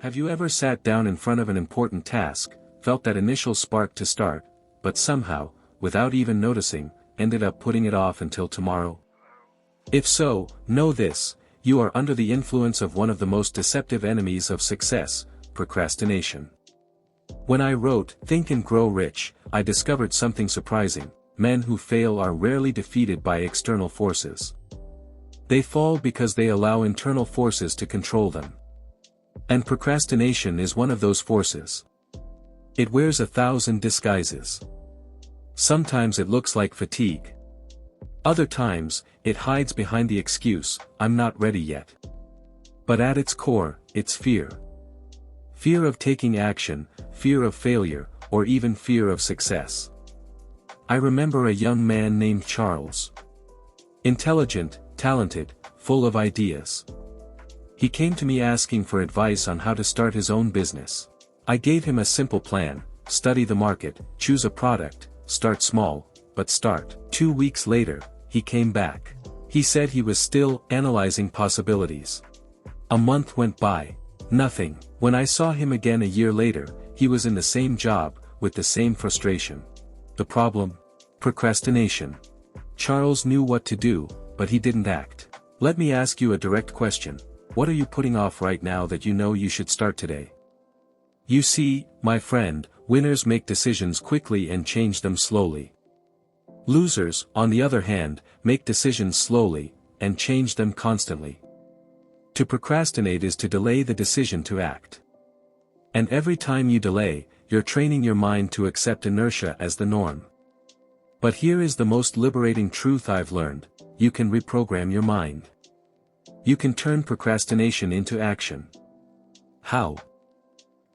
Have you ever sat down in front of an important task, felt that initial spark to start, but somehow, without even noticing, ended up putting it off until tomorrow? If so, know this: you are under the influence of one of the most deceptive enemies of success, procrastination. When I wrote Think and Grow Rich, I discovered something surprising: men who fail are rarely defeated by external forces. They fall because they allow internal forces to control them. And procrastination is one of those forces. It wears 1,000 disguises. Sometimes it looks like fatigue. Other times, it hides behind the excuse, "I'm not ready yet." But at its core, it's fear. Fear of taking action, fear of failure, or even fear of success. I remember a young man named Charles. Intelligent, talented, full of ideas. He came to me asking for advice on how to start his own business. I gave him a simple plan: study the market, choose a product, start small, but start. 2 weeks later, he came back. He said he was still analyzing possibilities. A month went by. Nothing. When I saw him again a year later, he was in the same job, with the same frustration. The problem? Procrastination. Charles knew what to do, but he didn't act. Let me ask you a direct question. What are you putting off right now that you know you should start today? You see, my friend, winners make decisions quickly and change them slowly. Losers, on the other hand, make decisions slowly, and change them constantly. To procrastinate is to delay the decision to act. And every time you delay, you're training your mind to accept inertia as the norm. But here is the most liberating truth I've learned: you can reprogram your mind. You can turn procrastination into action. How?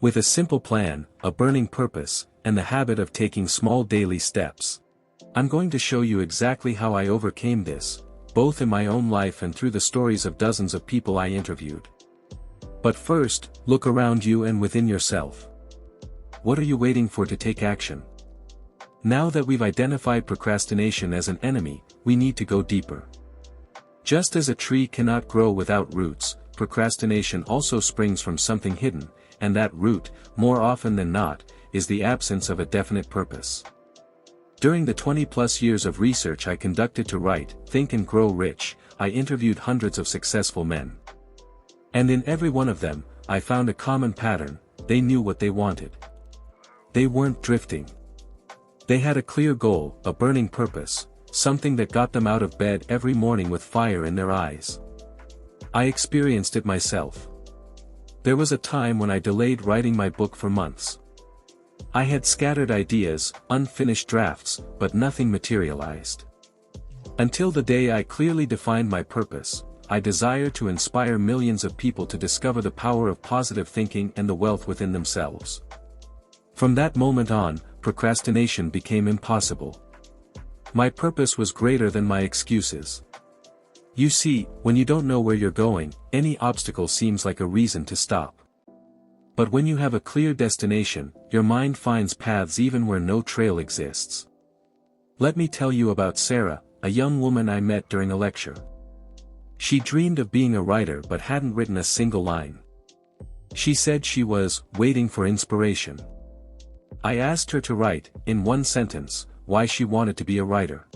With a simple plan, a burning purpose, and the habit of taking small daily steps. I'm going to show you exactly how I overcame this, both in my own life and through the stories of dozens of people I interviewed. But first, look around you and within yourself. What are you waiting for to take action? Now that we've identified procrastination as an enemy, we need to go deeper. Just as a tree cannot grow without roots, procrastination also springs from something hidden, and that root, more often than not, is the absence of a definite purpose. During the 20-plus years of research I conducted to write Think and Grow Rich, I interviewed hundreds of successful men. And in every one of them, I found a common pattern: they knew what they wanted. They weren't drifting. They had a clear goal, a burning purpose, something that got them out of bed every morning with fire in their eyes. I experienced it myself. There was a time when I delayed writing my book for months. I had scattered ideas, unfinished drafts, but nothing materialized. Until the day I clearly defined my purpose: I desire to inspire millions of people to discover the power of positive thinking and the wealth within themselves. From that moment on, procrastination became impossible. My purpose was greater than my excuses. You see, when you don't know where you're going, any obstacle seems like a reason to stop. But when you have a clear destination, your mind finds paths even where no trail exists. Let me tell you about Sarah, a young woman I met during a lecture. She dreamed of being a writer but hadn't written a single line. She said she was waiting for inspiration. I asked her to write, in one sentence, why she wanted to be a writer.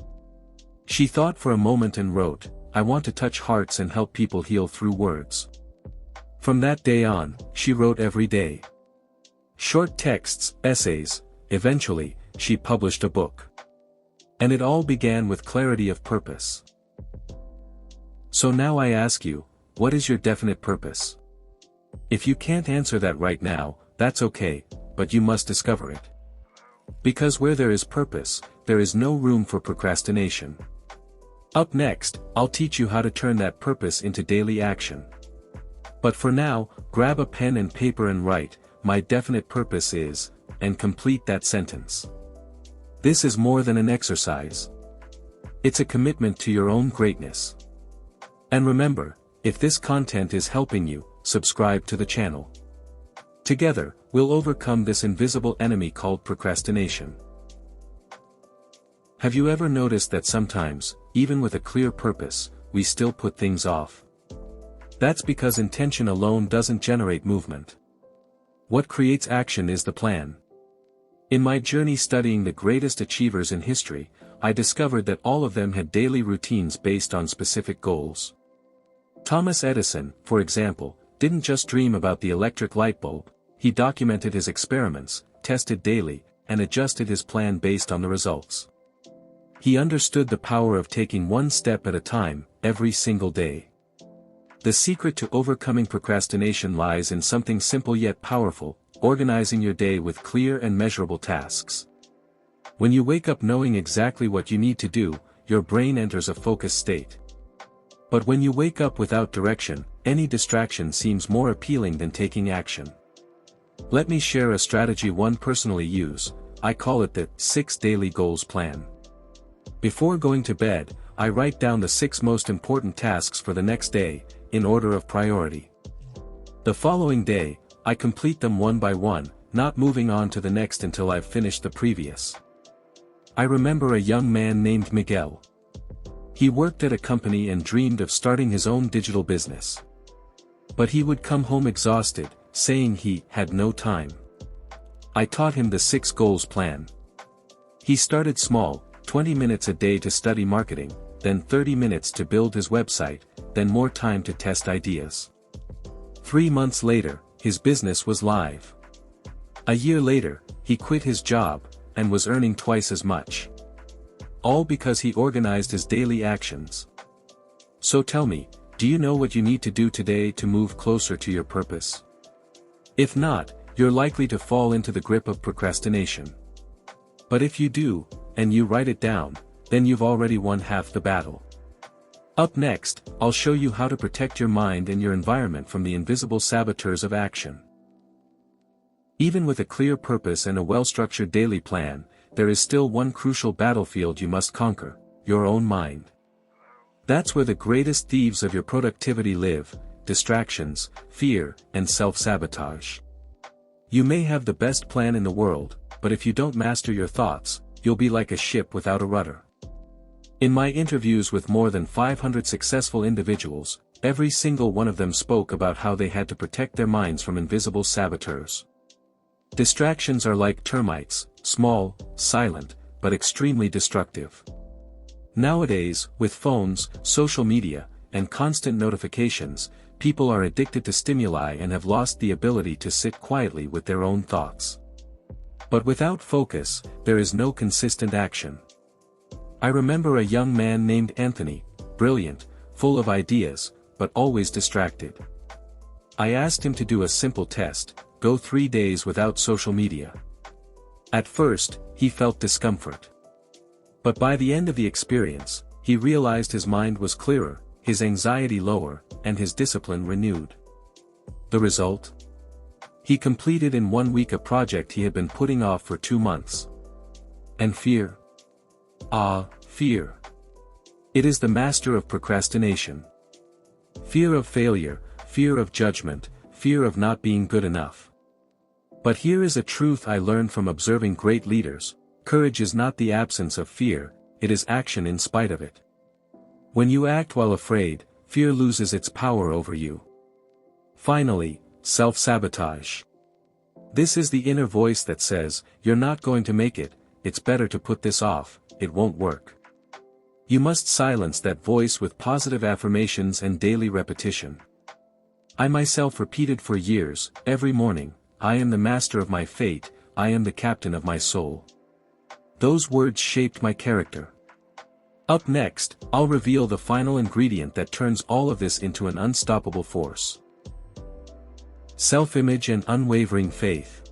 She thought for a moment and wrote, "I want to touch hearts and help people heal through words." From that day on, she wrote every day. Short texts, essays. Eventually, she published a book. And it all began with clarity of purpose. So now I ask you, what is your definite purpose? If you can't answer that right now, that's okay, but you must discover it. Because where there is purpose, there is no room for procrastination. Up next, I'll teach you how to turn that purpose into daily action. But for now, grab a pen and paper and write, "My definite purpose is," and complete that sentence. This is more than an exercise. It's a commitment to your own greatness. And remember, if this content is helping you, subscribe to the channel. Together, we'll overcome this invisible enemy called procrastination. Have you ever noticed that sometimes, even with a clear purpose, we still put things off? That's because intention alone doesn't generate movement. What creates action is the plan. In my journey studying the greatest achievers in history, I discovered that all of them had daily routines based on specific goals. Thomas Edison, for example, didn't just dream about the electric light bulb, he documented his experiments, tested daily, and adjusted his plan based on the results. He understood the power of taking one step at a time, every single day. The secret to overcoming procrastination lies in something simple yet powerful: organizing your day with clear and measurable tasks. When you wake up knowing exactly what you need to do, your brain enters a focused state. But when you wake up without direction, any distraction seems more appealing than taking action. Let me share a strategy one personally use. I call it the 6 Daily Goals Plan. Before going to bed, I write down the 6 most important tasks for the next day, in order of priority. The following day, I complete them one by one, not moving on to the next until I've finished the previous. I remember a young man named Miguel. He worked at a company and dreamed of starting his own digital business. But he would come home exhausted, saying he had no time. I taught him the 6 Goals Plan. He started small, 20 minutes a day to study marketing, then 30 minutes to build his website, then more time to test ideas. 3 months later, his business was live. A year later, he quit his job, and was earning twice as much. All because he organized his daily actions. So tell me, do you know what you need to do today to move closer to your purpose? If not, you're likely to fall into the grip of procrastination. But if you do, and you write it down, then you've already won half the battle. Up next, I'll show you how to protect your mind and your environment from the invisible saboteurs of action. Even with a clear purpose and a well-structured daily plan, there is still one crucial battlefield you must conquer: your own mind. That's where the greatest thieves of your productivity live: distractions, fear, and self-sabotage. You may have the best plan in the world, but if you don't master your thoughts, you'll be like a ship without a rudder. In my interviews with more than 500 successful individuals, every single one of them spoke about how they had to protect their minds from invisible saboteurs. Distractions are like termites, small, silent, but extremely destructive. Nowadays, with phones, social media, and constant notifications, people are addicted to stimuli and have lost the ability to sit quietly with their own thoughts. But without focus, there is no consistent action. I remember a young man named Anthony, brilliant, full of ideas, but always distracted. I asked him to do a simple test: go 3 days without social media. At first, he felt discomfort. But by the end of the experience, he realized his mind was clearer, his anxiety lower, and his discipline renewed. The result? He completed in 1 week a project he had been putting off for 2 months. And fear? Fear. It is the master of procrastination. Fear of failure, fear of judgment, fear of not being good enough. But here is a truth I learned from observing great leaders: courage is not the absence of fear, it is action in spite of it. When you act while afraid, fear loses its power over you. Finally, self-sabotage. This is the inner voice that says, "You're not going to make it, it's better to put this off, it won't work." You must silence that voice with positive affirmations and daily repetition. I myself repeated for years, every morning, "I am the master of my fate, I am the captain of my soul." Those words shaped my character. Up next, I'll reveal the final ingredient that turns all of this into an unstoppable force: self-image and unwavering faith.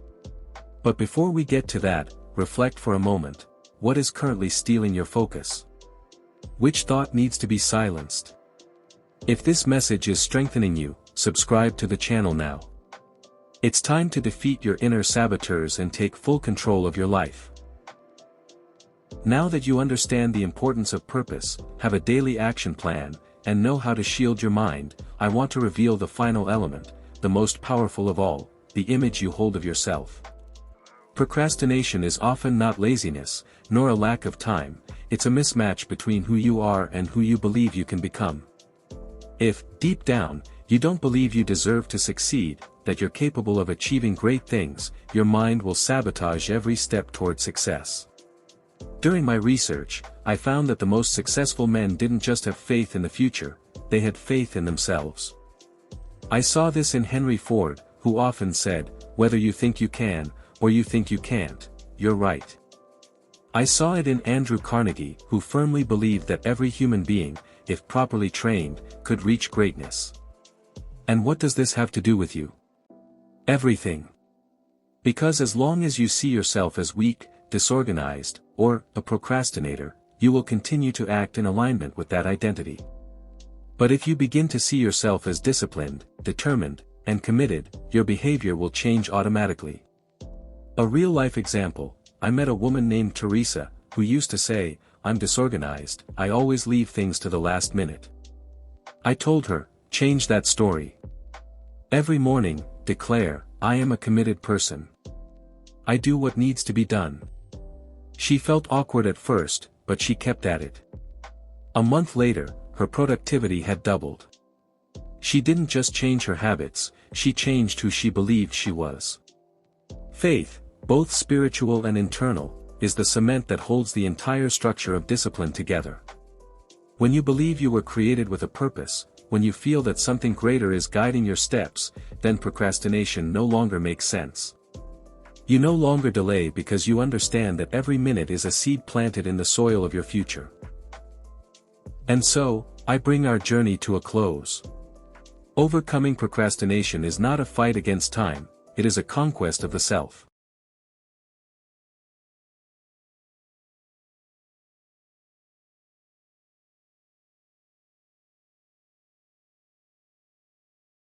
But before we get to that, reflect for a moment. What is currently stealing your focus? Which thought needs to be silenced? If this message is strengthening you, subscribe to the channel now. It's time to defeat your inner saboteurs and take full control of your life. Now that you understand the importance of purpose, have a daily action plan, and know how to shield your mind, I want to reveal the final element, the most powerful of all: the image you hold of yourself. Procrastination is often not laziness, nor a lack of time, it's a mismatch between who you are and who you believe you can become. If, deep down, you don't believe you deserve to succeed, that you're capable of achieving great things, your mind will sabotage every step toward success. During my research, I found that the most successful men didn't just have faith in the future, they had faith in themselves. I saw this in Henry Ford, who often said, "Whether you think you can, or you think you can't, you're right." I saw it in Andrew Carnegie, who firmly believed that every human being, if properly trained, could reach greatness. And what does this have to do with you? Everything. Because as long as you see yourself as weak, disorganized, or a procrastinator, you will continue to act in alignment with that identity. But if you begin to see yourself as disciplined, determined, and committed, your behavior will change automatically. A real-life example, I met a woman named Teresa, who used to say, "I'm disorganized, I always leave things to the last minute." I told her, "Change that story. Every morning, declare, I am a committed person. I do what needs to be done." She felt awkward at first, but she kept at it. A month later, her productivity had doubled. She didn't just change her habits, she changed who she believed she was. Faith, both spiritual and internal, is the cement that holds the entire structure of discipline together. When you believe you were created with a purpose, when you feel that something greater is guiding your steps, then procrastination no longer makes sense. You no longer delay because you understand that every minute is a seed planted in the soil of your future. And so, I bring our journey to a close. Overcoming procrastination is not a fight against time, it is a conquest of the self.